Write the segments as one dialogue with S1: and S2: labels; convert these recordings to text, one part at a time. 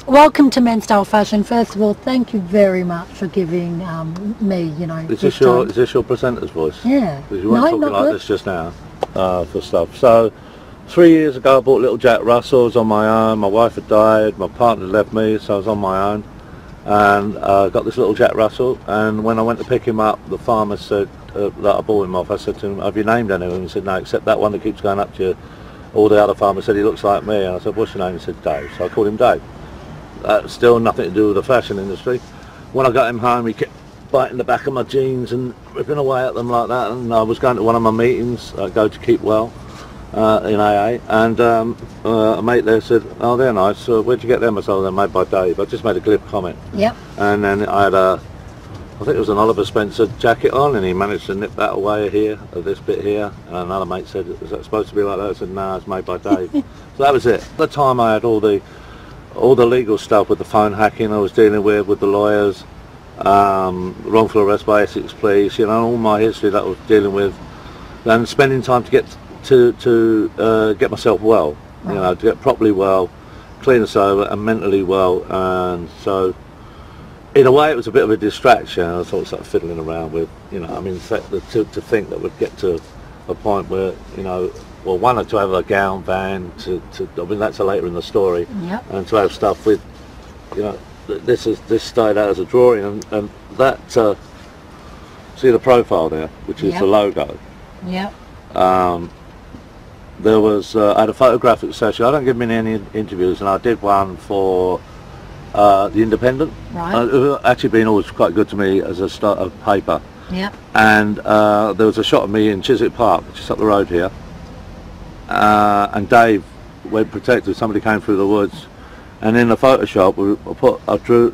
S1: Welcome to Men's Style Fashion. First of all, thank you very much for giving me, you know,
S2: is this your presenter's voice?
S1: Yeah.
S2: Because you weren't talking like this just now for stuff. So 3 years ago I bought little Jack Russells on my own. My wife had died, my partner left me, so I was on my own, and got this little Jack Russell. And when I went to pick him up, the farmer said that I bought him off, I said to him, have you named any of them? He said, no, except that one that keeps going up to you. All the other farmers said he looks like me, and I said, what's your name? He said, Dave. So I called him Dave. Still nothing to do with the fashion industry. When I got him home, he kept biting the back of my jeans and ripping away at them like that. And I was going to one of my meetings, I go to Keep Well in AA, and a mate there said, oh, they're nice. Where'd you get them? I said, oh, they're made by Dave. I just made a glib comment. Yep. And then I had I think it was an Oliver Spencer jacket on, and he managed to nip that away here, this bit here. And another mate said, is that supposed to be like that? I said, no, it's made by Dave. So that was it. At the time I had all the legal stuff with the phone hacking I was dealing with the lawyers, wrongful arrest by Essex Police, you know, all my history that I was dealing with, and spending time to get myself well, you know, to get properly well, clean and sober, and mentally well. And so in a way it was a bit of a distraction. I thought sort of fiddling around with, you know, I mean, to think that we'd get to a point where, you know, well, one, to have a gown van, I mean, that's later in the story, and to have stuff with, you know, this started out as a drawing, and that, see the profile there, which is the logo. There was, I had a photographic session. I don't give many interviews, and I did one for the Independent. Right. Actually been always quite good to me as a paper. And there was a shot of me in Chiswick Park, just up the road here. And Dave went protected. Somebody came through the woods, and in the Photoshop I drew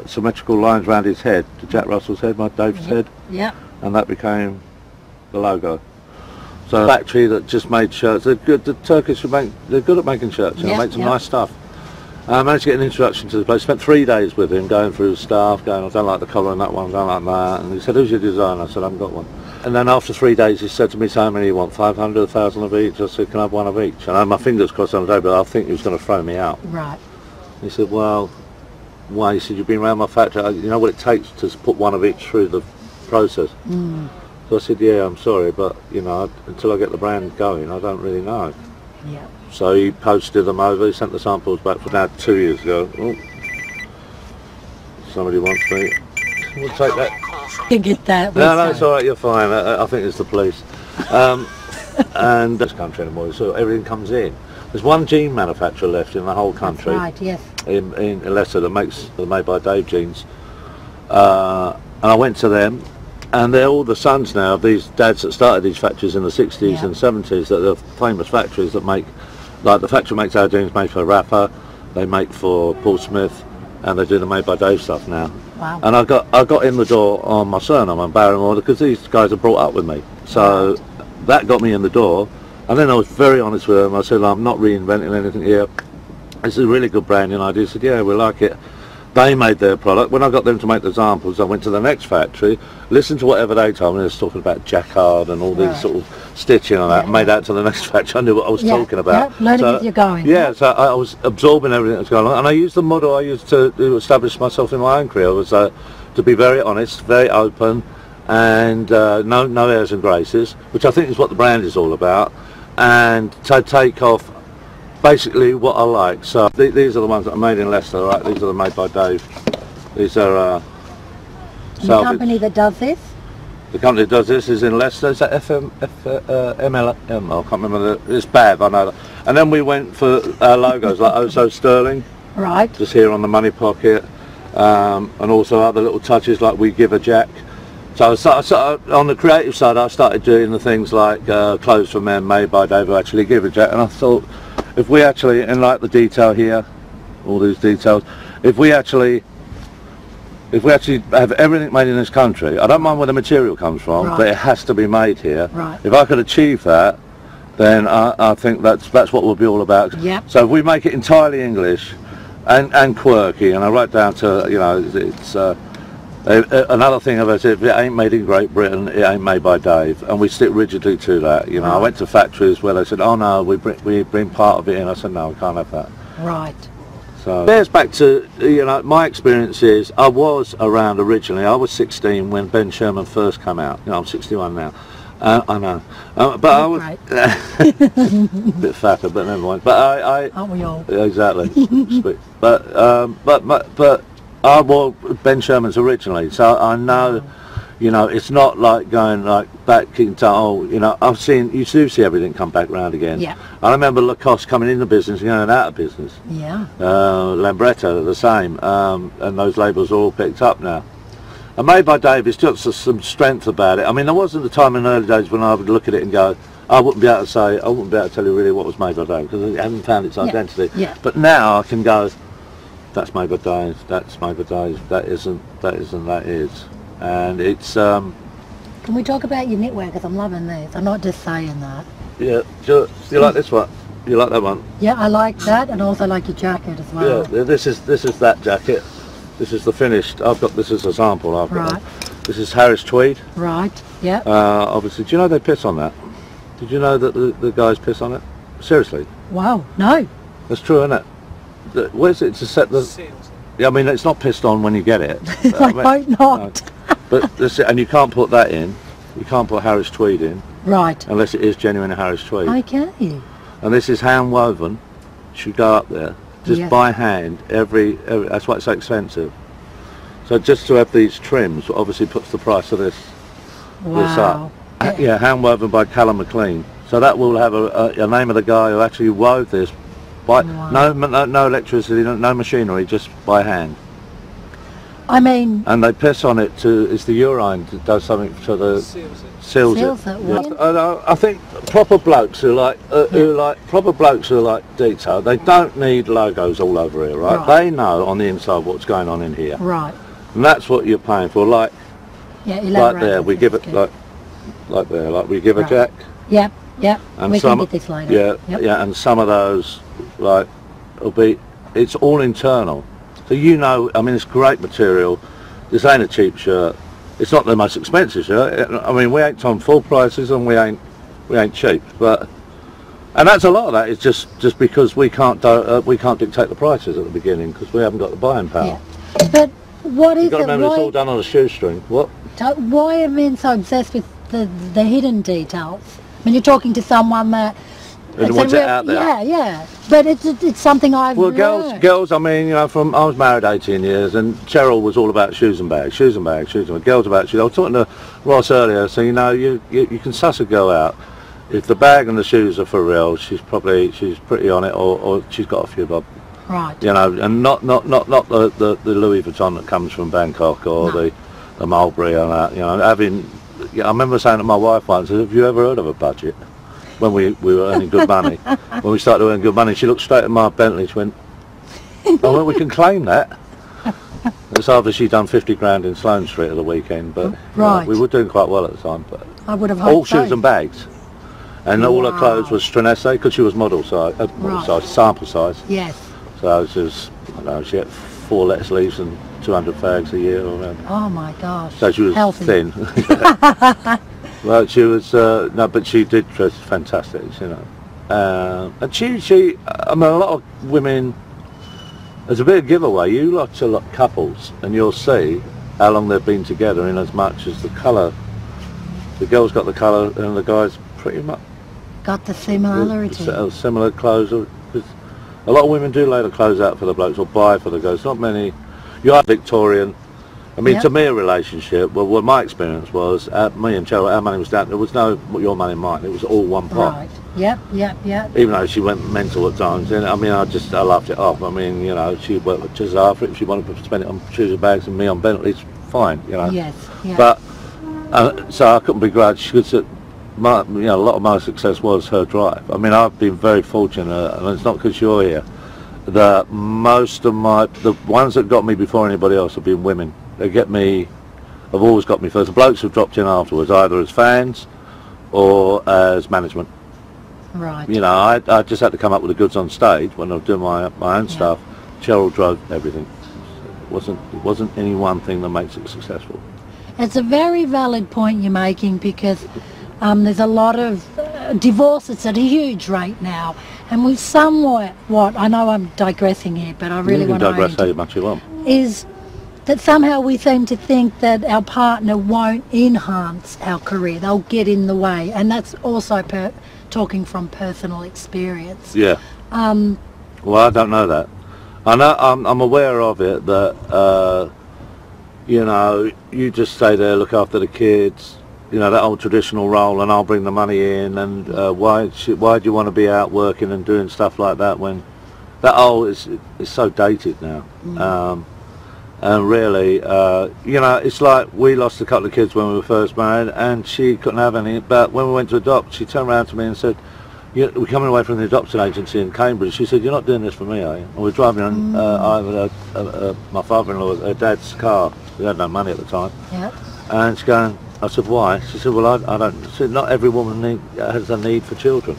S2: symmetrical lines around his head, to Jack Russell's head, my Dave's head, and that became the logo. So a factory that just made shirts. They're good. The Turkish they're good at making shirts. You know, make some nice stuff. I managed to get an introduction to the place. Spent 3 days with him, going through stuff, going, I don't like the colour on that one, I don't like that. And he said, who's your designer? I said, I haven't got one. And then after 3 days he said to me, so how many you want? 500, 1,000 of each? I said, can I have one of each? And I had my fingers crossed on the day, but I think he was going to throw me out. Right. He said, well, why? He said, you've been around my factory, you know what it takes to put one of each through the process? So I said, yeah, I'm sorry, but, you know, until I get the brand going, I don't really know. So he posted them over, he sent the samples back for now 2 years ago. Oh, somebody wants me. We'll take that.
S1: You get that.
S2: No, it's all right, you're fine. I think it's the police. And this country anymore, so everything comes in. There's one jean manufacturer left in the whole country. That's right, yes. In Leicester that makes the Made by Dave jeans. And I went to them, and they're all the sons now of these dads that started these factories in the 60s and 70s, that are famous factories that make, like the factory makes our jeans made for Rapper, they make for Paul Smith, and they do the Made by Dave stuff now. Wow. And I got in the door on my surname, on Barrymore, because these guys are brought up with me. So that got me in the door, and then I was very honest with them. I said, I'm not reinventing anything here. This is a really good branding idea. He said, yeah, we like it. They made their product. When I got them to make the samples, I went to the next factory, listened to whatever they told me. They was talking about jacquard and all these sort of stitching and that, made out to the next factory. I knew what I was talking about.
S1: Learning as you're going.
S2: So I was absorbing everything that was going on. And I used the model I used to establish myself in my own career, was to be very honest, very open, and no airs and graces, which I think is what the brand is all about, and to take off basically what I like. So these are the ones that are made in Leicester, right? These are the Made by Dave. These are
S1: the company that does this?
S2: The company that does this is in Leicester. Is that MLM? I can't remember. It's BAV, I know that. And then we went for logos like Oh So Sterling. Right. Just here on the money pocket. And also other little touches like We Give a Jack. So on the creative side I started doing the things like clothes for men made by Dave who actually give a jack. And I thought, if we actually, and like the detail here, all these details, if we actually have everything made in this country, I don't mind where the material comes from, but it has to be made here. If I could achieve that, then I think that's what we'll be all about. So if we make it entirely English and quirky, and I write down to, you know, it's another thing about it, if it ain't made in Great Britain, it ain't made by Dave, and we stick rigidly to that. You know, I went to factories where they said, oh no, we bring part of it in. I said, no, we can't have that. Right. So it bears back to, you know, my experience is I was around originally. I was 16 when Ben Sherman first came out. You know, I'm 61 now. I know, but I was a bit fatter, but never mind. But
S1: aren't we all?
S2: Exactly. but I was Ben Sherman's originally, so I know. You know, it's not like going like back into, oh, you know, you do see everything come back round again.
S1: Yeah.
S2: I remember Lacoste coming into business and going out of business.
S1: Yeah.
S2: Lambretta, the same, and those labels are all picked up now. And Made by Dave, it's got some strength about it. I mean, there wasn't the time in the early days when I would look at it and go, I wouldn't be able to tell you really what was Made by Dave, because it hadn't found its identity.
S1: Yeah.
S2: But now I can go, that's Made by Dave, that's Made by Dave, that isn't, that is. And it's
S1: Can we talk about your knitwear, because I'm loving these. I'm not just saying that.
S2: yeah. Do you like this one? You like that one?
S1: Yeah, I like that, and also like your jacket as well.
S2: Yeah. This is that jacket. This is the finished. I've got this as a sample. I've got
S1: Right.
S2: This is Harris tweed.
S1: Right. Yeah.
S2: Obviously, do you know they piss on that? Did you know that the guys piss on it? Seriously,
S1: Wow. No.
S2: that's true, isn't it? Where's it to set the? Yeah, I mean, it's not pissed on when you get it.
S1: I hope not.
S2: No. But this, and you can't put that in. You can't put Harris tweed in
S1: Right.
S2: unless it is genuine Harris tweed.
S1: Okay.
S2: And this is hand woven. Should go up there just
S1: Yeah.
S2: by hand. Every that's why it's so expensive. So just to have these trims obviously puts the price of this
S1: Wow.
S2: up. Yeah, hand woven by Callum McLean. So that will have a name of the guy who actually wove this by
S1: Wow.
S2: no electricity, no machinery, just by hand.
S1: I mean,
S2: And they piss on it it's the urine that does something to the seals
S1: Seals
S2: it.
S1: it,
S2: Yeah.
S1: well.
S2: I think proper blokes who like detail, they don't need logos all over here, right?
S1: Right.
S2: They know on the inside what's going on in here,
S1: right.
S2: and that's what you're paying for. Like
S1: Elaborate.
S2: there, we give it like there, like we give a
S1: Right.
S2: jack.
S1: Yep. Yep.
S2: And
S1: We
S2: some,
S1: can get this later.
S2: Yeah,
S1: Yep.
S2: yeah, and some of those, like, it's all internal. So you know, I mean, it's great material. This ain't a cheap shirt. It's not the most expensive shirt. I mean, we ain't on full prices and we ain't cheap. But and that's a lot of that is just because we can't dictate the prices at the beginning because we haven't got the buying power.
S1: Yeah. But what is
S2: You've got to
S1: it?
S2: remember it's all done on a shoestring. What?
S1: Why are men so obsessed with the hidden details? When you're talking to someone that
S2: And wants it out there.
S1: Yeah, yeah. But it's something I've
S2: Well,
S1: learned.
S2: girls. I mean, you know, I was married 18 years, and Cheryl was all about shoes and bags. Girls about shoes. I was talking to Ross earlier, so you know, you can suss a girl out. If the bag and the shoes are for real, she's pretty on it, or she's got a few bob.
S1: Right.
S2: You know, and not the Louis Vuitton that comes from Bangkok or the Mulberry and that. You know, I remember saying to my wife once, "Have you ever heard of a budget?" When we were earning good money. When we started earning good money, she looked straight at my Bentley. She went, "Oh, well, we can claim that." It's after she'd done 50 grand in Sloane Street at the weekend, but
S1: Right.
S2: we were doing quite well at the time. But
S1: I would have hoped
S2: all shoes and bags, and all her clothes was Strenesse because she was model size, sample size.
S1: Yes.
S2: So she was, I don't know, she had 4 lettuce leaves and 200 fags a year. Or
S1: Oh my gosh.
S2: so she was
S1: Healthy.
S2: thin. Well, she was no, but she did dress fantastic, you know. And she, I mean, a lot of women. There's a bit of giveaway. You lot to couples, and you'll see how long they've been together, in as much as the colour. The girl's got the colour, and the guy's pretty much
S1: Got the similarity.
S2: similar clothes. A lot of women do lay the clothes out for the blokes or buy for the girls. Not many. You are Victorian. I mean, to me, a relationship, well, what my experience was, me and Cheryl, our money was down, there was no your money, mine, it was all one pot.
S1: Right. Yep.
S2: Even though she went mental at times, and I mean, I laughed it off. I mean, you know, she worked just after it, if she wanted to spend it on shoes and bags and me on Bentleys, fine, you know.
S1: Yes. Yeah.
S2: But, so I couldn't begrudge, because a lot of my success was her drive. I mean, I've been very fortunate, and it's not because you're here, that most of the ones that got me before anybody else have been women. They get me, have always got me first. The blokes have dropped in afterwards, either as fans or as management.
S1: Right.
S2: You know, I just had to come up with the goods on stage when I was doing my own stuff. Cheryl drove everything. It wasn't any one thing that makes it successful.
S1: It's a very valid point you're making, because there's a lot of divorces at a huge rate now, and we somewhat, I know I'm digressing here, but I really want to
S2: digress how much you want.
S1: Is that somehow we seem to think that our partner won't enhance our career, they'll get in the way, and that's also talking from personal experience.
S2: Yeah. Well, I don't know that. I know, I'm aware of it, that you know, you just stay there, look after the kids, you know, that old traditional role, and I'll bring the money in, and why do you want to be out working and doing stuff like that when that is so dated now. And really, you know, it's like we lost a couple of kids when we were first married, and she couldn't have any, but when we went to adopt, she turned around to me and said, we're coming away from the adoption agency in Cambridge. She said, you're not doing this for me, are you? And we're driving on my father-in-law, her dad's car. We had no money at the time. Yep. And she's going, I said, why? She said, well, I don't, she said, not every woman has a need for children.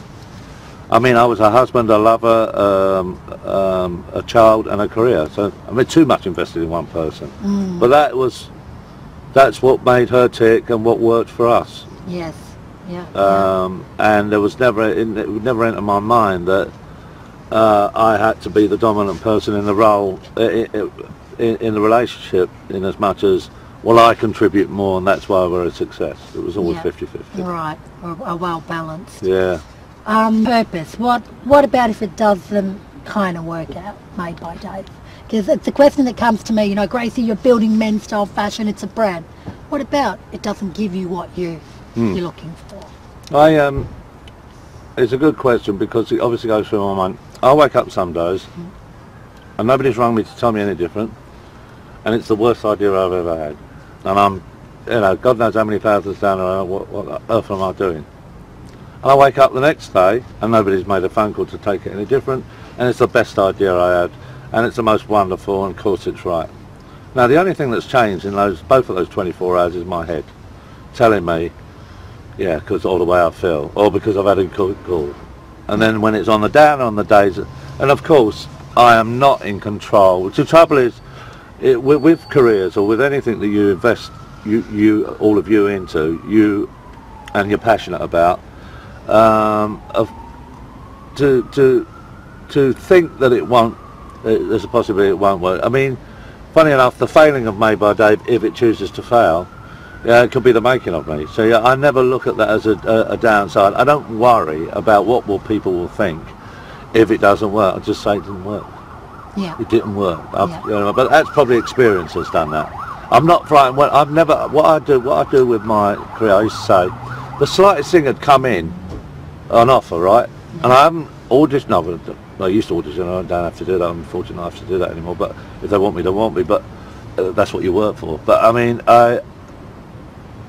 S2: I mean, I was a husband, a lover, a child and a career. So, I mean, too much invested in one person. But that's what made her tick and what worked for us. Yes. Yeah. And there was it would never enter my mind that I had to be the dominant person in the role, in the relationship, in as much as, well, I contribute more and that's why we're a success. It was always 50-50. Right, or well balanced. Yeah. Purpose. What about if it doesn't kind of work out, Made by Dave? Because it's a question that comes to me, you know, Gracie, you're building men's style fashion, it's a brand. What about it doesn't give you what you're looking for? It's a good question, because it obviously goes through my mind. I wake up some days and nobody's rung me to tell me any different, and it's the worst idea I've ever had. And I'm, you know, God knows how many thousands down there, what on earth am I doing? And I wake up the next day and nobody's made a phone call to take it any different, and it's the best idea I had, and it's the most wonderful, and of course it's right. Now the only thing that's changed in both of those 24 hours is my head telling me, yeah, because all the way I feel, or because I've had a good call. And then when it's on the down on the days, and of course I am not in control. Which the trouble is, with careers or with anything that you invest, all of you into, and you're passionate about, to think that it won't, there's a possibility it won't work. I mean, funny enough, the failing of Made by Dave, if it chooses to fail, it could be the making of me. So yeah, I never look at that as a downside. I don't worry about what people will think if it doesn't work. I just say it didn't work. Yeah. It didn't work. You know, but that's probably experience has done that. I'm not frightened. I've never. What I do with my career, I used to say, the slightest thing had come in, an offer, right? And I haven't auditioned. No, I used to audition. I don't have to do that. I'm fortunate I don't have to do that anymore. But if they want me, they want me. But that's what you work for. But I mean,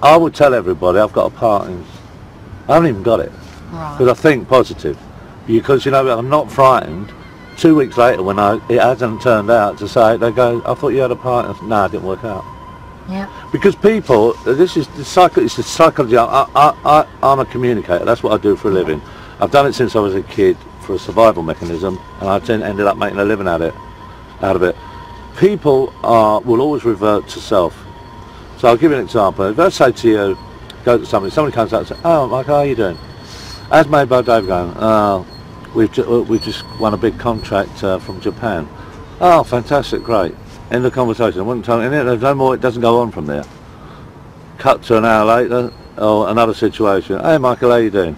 S2: I would tell everybody I've got a part in. I haven't even got it. Right. Because I think positive. Because, you know, I'm not frightened. 2 weeks later, when it hasn't turned out, to say, they go, I thought you had a part. No, it didn't work out. Yeah. Because people, it's the psychology. I'm a communicator. That's what I do for a living. I've done it since I was a kid for a survival mechanism, and I ended up making a living out of it. People will always revert to self. So I'll give you an example. If I say to you, go to somebody comes up and says, oh, Michael, how are you doing? As Made by Dave going, oh, we've just won a big contract from Japan. Oh, fantastic, great. End of conversation. I wouldn't tell you, there's no more, it doesn't go on from there. Cut to an hour later, or another situation. Hey Michael, how you doing?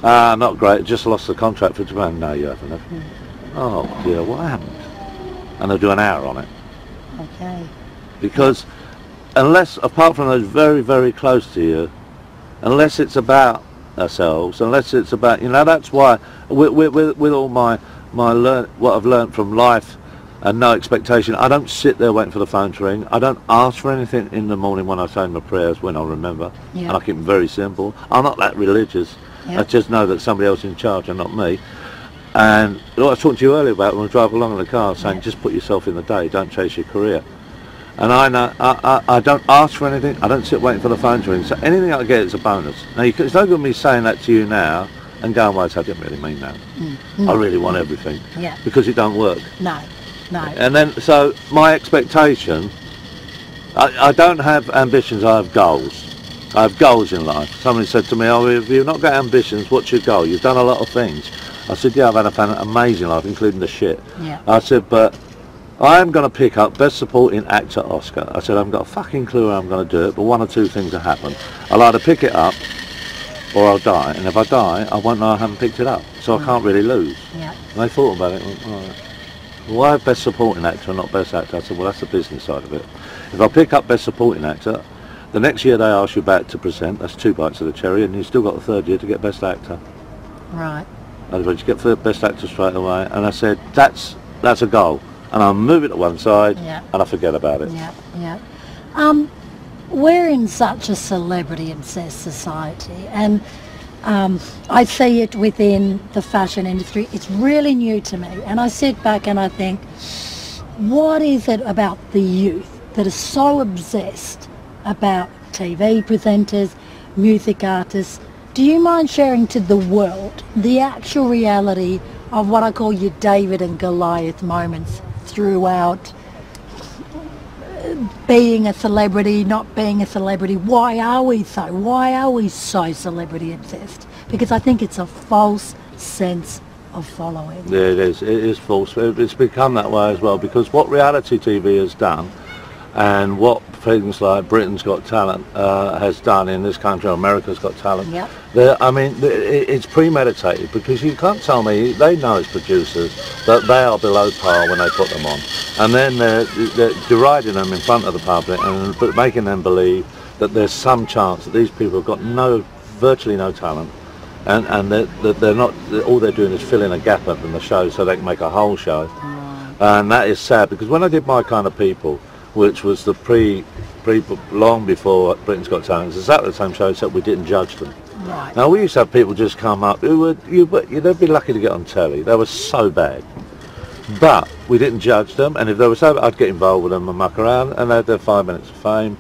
S2: Not great, just lost the contract for Japan. No, you haven't. Oh dear, what happened? And they'll do an hour on it. Okay. Because unless, apart from those very, very close to you, unless it's about ourselves, unless it's about, you know, that's why with all my what I've learnt from life and no expectation, I don't sit there waiting for the phone to ring. I don't ask for anything in the morning when I say my prayers, when I remember. Yeah. And I keep them very simple. I'm not that religious. Yeah. I just know that somebody else is in charge and not me. And what I was talking to you earlier about when I drive along in the car, saying just put yourself in the day, don't chase your career. And I know I don't ask for anything. I don't sit waiting for the phone to ring. So anything I get is a bonus. Now it's no good me saying that to you now and going, well, I didn't really mean that. I really want everything. Yeah. Because it don't work. No. No. And then, so my expectation, I don't have ambitions, I have goals. I have goals in life. Somebody said to me, oh, if you've not got ambitions, what's your goal? You've done a lot of things. I said, yeah, I've had an amazing life, including the shit.
S1: Yeah.
S2: I said, but I'm going to pick up Best Supporting Actor Oscar. I said, I haven't got a fucking clue how I'm going to do it, but one or two things will happen. I'll either pick it up or I'll die. And if I die, I won't know I haven't picked it up. So I can't really lose.
S1: Yeah.
S2: And they thought about it and went, all right. Well, why Best Supporting Actor and not Best Actor? I said, well, that's the business side of it. If I pick up Best Supporting Actor, the next year they ask you back to present, that's 2 bites of the cherry, and you've still got the third year to get Best Actor.
S1: Right.
S2: Otherwise you get Best Actor straight away. And I said, that's a goal. And I'll move it to one side, and I forget about it.
S1: Yeah, yeah. We're in such a celebrity-obsessed society, and I see it within the fashion industry. It's really new to me, and I sit back and I think, what is it about the youth that is so obsessed about TV presenters, music artists? Do you mind sharing to the world the actual reality of what I call your David and Goliath moments throughout being a celebrity, not being a celebrity? Why are we so celebrity obsessed? Because I think it's a false sense of following.
S2: Yeah, it is false. It's become that way as well, because what reality TV has done and what things like Britain's Got Talent has done in this country, America's Got Talent,
S1: Yep.
S2: I mean, it's premeditated, because you can't tell me, they know as producers that they are below par when they put them on, and then they're deriding them in front of the public and making them believe that there's some chance that these people have got virtually no talent, and they're not, all they're doing is filling a gap up in the show so they can make a whole show. And that is sad, because when I did My Kind of People, which was the long before Britain's Got Talent, it's exactly the same show except we didn't judge them.
S1: Right.
S2: Now we used to have people just come up who would, they'd be lucky to get on telly. They were so bad. But we didn't judge them, and if they were so bad, I'd get involved with them and muck around, and they had their 5 minutes of fame.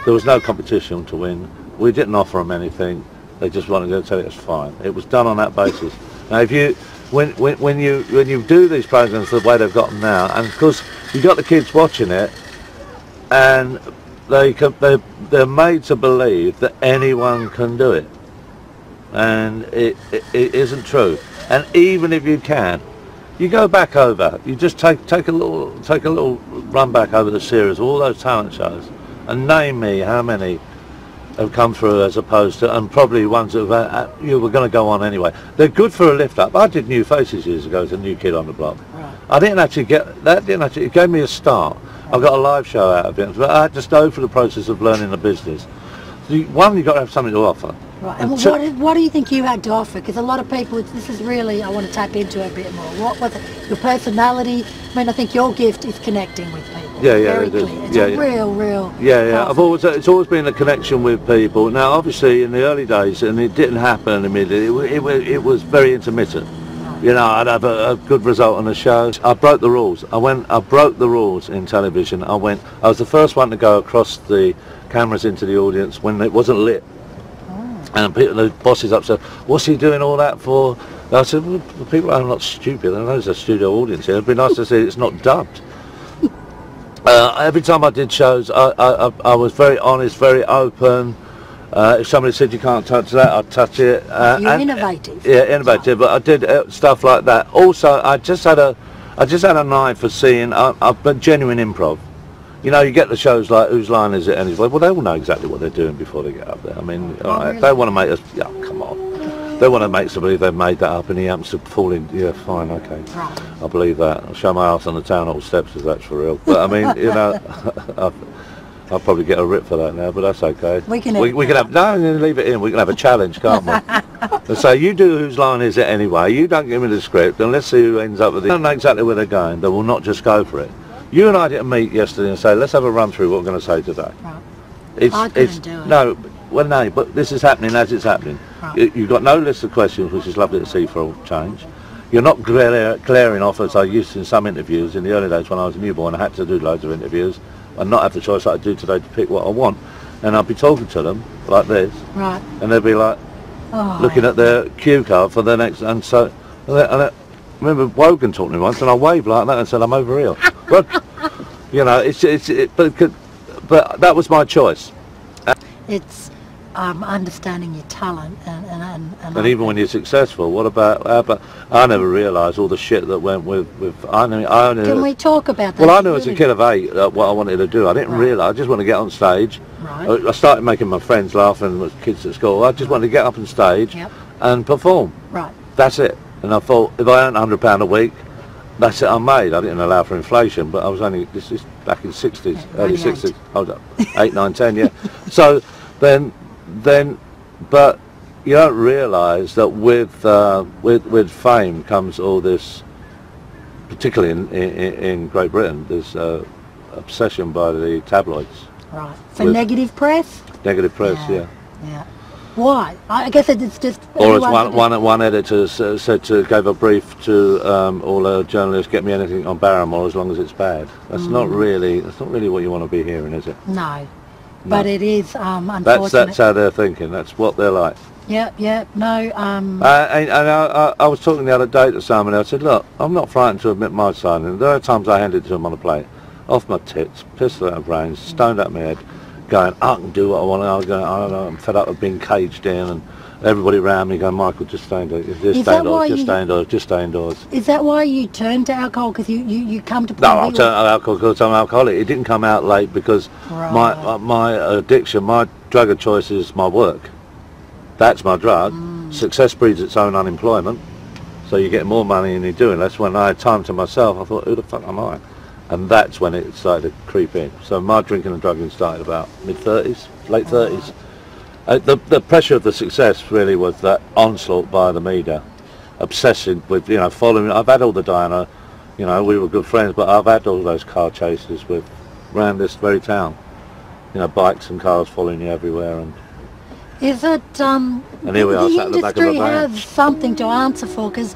S2: There was no competition to win. We didn't offer them anything. They just wanted to go tell it was fine. It was done on that basis. Now if you, when you do these programs the way they've got them now, and of course you've got the kids watching it, and they're made to believe that anyone can do it, and it isn't true. And even if you can, you go back over, you just take a little run back over the series of all those talent shows, and name me how many have come through, as opposed to, and probably ones that you were going to go on anyway. They're good for a lift up. I did New Faces years ago as a New Kid on the Block.
S1: Right.
S2: I didn't actually get that. It gave me a start. I got a live show out of it, but I had to go through the process of learning the business. One, you've got to have something to offer.
S1: Right. And what do you think you had to offer? Because a lot of people, this is really, I want to tap into it a bit more. What was it? Your personality? I mean, I think your gift is connecting with people.
S2: Yeah,
S1: Very
S2: it is.
S1: clear. It's
S2: Yeah,
S1: a real.
S2: Yeah. It's always been a connection with people. Now, obviously, in the early days, and it didn't happen immediately. It was very intermittent. You know, I'd have a good result on the show. I broke the rules. I broke the rules in television. I was the first one to go across the cameras into the audience when it wasn't lit. And the bosses up said, what's he doing all that for? And I said, well, the people are not stupid. They know there's a studio audience here. It'd be nice to see it's not dubbed. Every time I did shows, I was very honest, very open. If somebody said you can't touch that, I'd touch it.
S1: You're innovative.
S2: Yeah, innovative. But I did stuff like that. Also, I just had a knife for seeing genuine improv. You know, you get the shows like Whose Line Is It Anyway? Well, they all know exactly what they're doing before they get up there. I mean,
S1: really?
S2: they want to make us. Yeah, come on. They want to make us believe they've made that up, and he happens to fall in. Yeah, fine, okay.
S1: Right.
S2: I believe that. I'll show my ass on the town hall steps if that's for real. But I mean, you know, I'll probably get a rip for that now, but that's okay.
S1: We can
S2: have no, leave it in. We can have a challenge, can't we? And so you do Whose Line Is It Anyway? You don't give me the script, and let's see who ends up with it. They don't know exactly where they're going. They will not just go for it. You and I didn't meet yesterday and say, let's have a run through what we're going to say today.
S1: Right. I couldn't do it.
S2: No, well, no, but this is happening as it's happening.
S1: Right.
S2: You've got no list of questions, which is lovely to see for a change. You're not glaring off as I used to in some interviews. In the early days when I was a newborn, I had to do loads of interviews and not have the choice like I do today to pick what I want. And I'd be talking to them like this,
S1: right,
S2: and they'd be like looking at their cue card for their next, and so, I remember Wogan talking to me once, and I waved like that and said, I'm over here. Well, you know, but that was my choice.
S1: understanding your talent
S2: And even when you're successful, what about? I never realised all the shit that went with.
S1: Can we talk about that?
S2: Well, I knew as a kid of 8 what I wanted to do. I didn't realise. I just wanted to get on stage.
S1: Right.
S2: I started making my friends laugh and with kids at school. I just wanted to get up on stage and perform.
S1: Right.
S2: That's it. And I thought, if I earned £100 a week, that's it. I made. I didn't allow for inflation, but I was only. This is back in '60s, early '60s. Hold up, 8, 9, 10. Yeah. So then, but you don't realise that with fame comes all this, particularly in Great Britain, there's obsession by the tabloids.
S1: Right. For negative press?
S2: Negative press, yeah.
S1: Yeah. Why? I guess it's just...
S2: Or as one editor gave a brief to all journalists, get me anything on Barrymore as long as it's bad. That's not really what you want to be hearing, is it?
S1: No. But it is, unfortunate.
S2: That's how they're thinking. That's what they're like.
S1: Yeah, no,
S2: I was talking the other day to someone. I said, look, I'm not frightened to admit my side. And there are times I handed it to them on a plate, off my tits, pissed out of brains, stoned at my head, going, I can do what I want. I was going, I don't know, I'm fed up with being caged in, and everybody around me going, Michael, just stay indoors, just stay indoors, just stay indoors, just stay indoors.
S1: Is that why you turned to alcohol? Because you come to...
S2: No, I turned to alcohol because I'm alcoholic. It didn't come out late because my addiction, my drug of choice is my work. That's my drug. Success breeds its own unemployment, so you get more money and you're doing less. When I had time to myself, I thought, who the fuck am I? And that's when it started to creep in. So my drinking and drugging started about mid-30s, late 30s. The pressure of the success really was that onslaught by the media, obsessing with, following. I've had all the Diana, we were good friends, but I've had all those car chases around this very town. Bikes and cars following you everywhere. And
S1: is it,
S2: and here we are, sat in the back of a van.
S1: The industry has something to answer for, because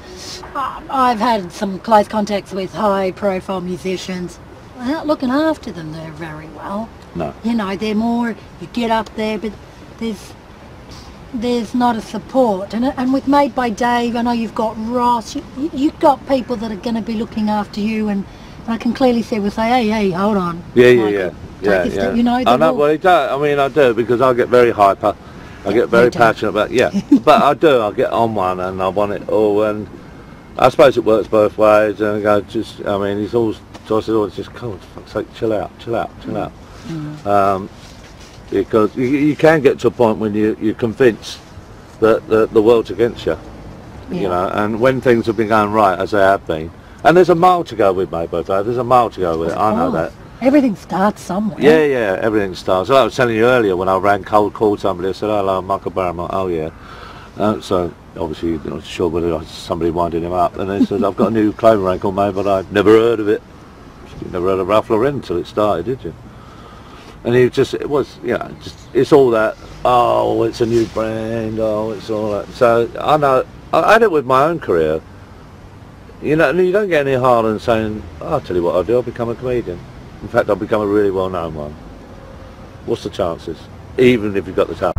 S1: I've had some close contacts with high-profile musicians. They're not looking after them there very well.
S2: No.
S1: They're more, you get up there, but there's not a support. And with Made by Dave, I know you've got Ross, you've got people that are going to be looking after you, and I can clearly see, we'll say, hey, hold on.
S2: Yeah.
S1: I
S2: know, well, I do, because I get very hyper. I get very passionate about, but I do, I get on one and I want it all, and I suppose it works both ways, and I go, he's always, so I said, oh, it's just, for fuck's sake, chill out. Because you can get to a point when you're convinced that the world's against you, and when things have been going right, as they have been, and there's a mile to go with Made by Dave, there's a mile to go with it, I know that.
S1: Everything starts somewhere.
S2: Yeah, everything starts. So I was telling you earlier when I cold called somebody, I said, hello, Michael Barrymore. Oh yeah. So obviously you're not sure whether it was somebody winding him up, and they said, I've got a new clothing rank on, mate, but I've never heard of it. You never heard of Ralph Lauren until it started, did you? And it's all that, oh, it's a new brand, oh, it's all that. So I know, I had it with my own career. And you don't get any harder than saying, I'll tell you what I'll do, I'll become a comedian. In fact, I'll become a really well-known one. What's the chances? Even if you've got the talent.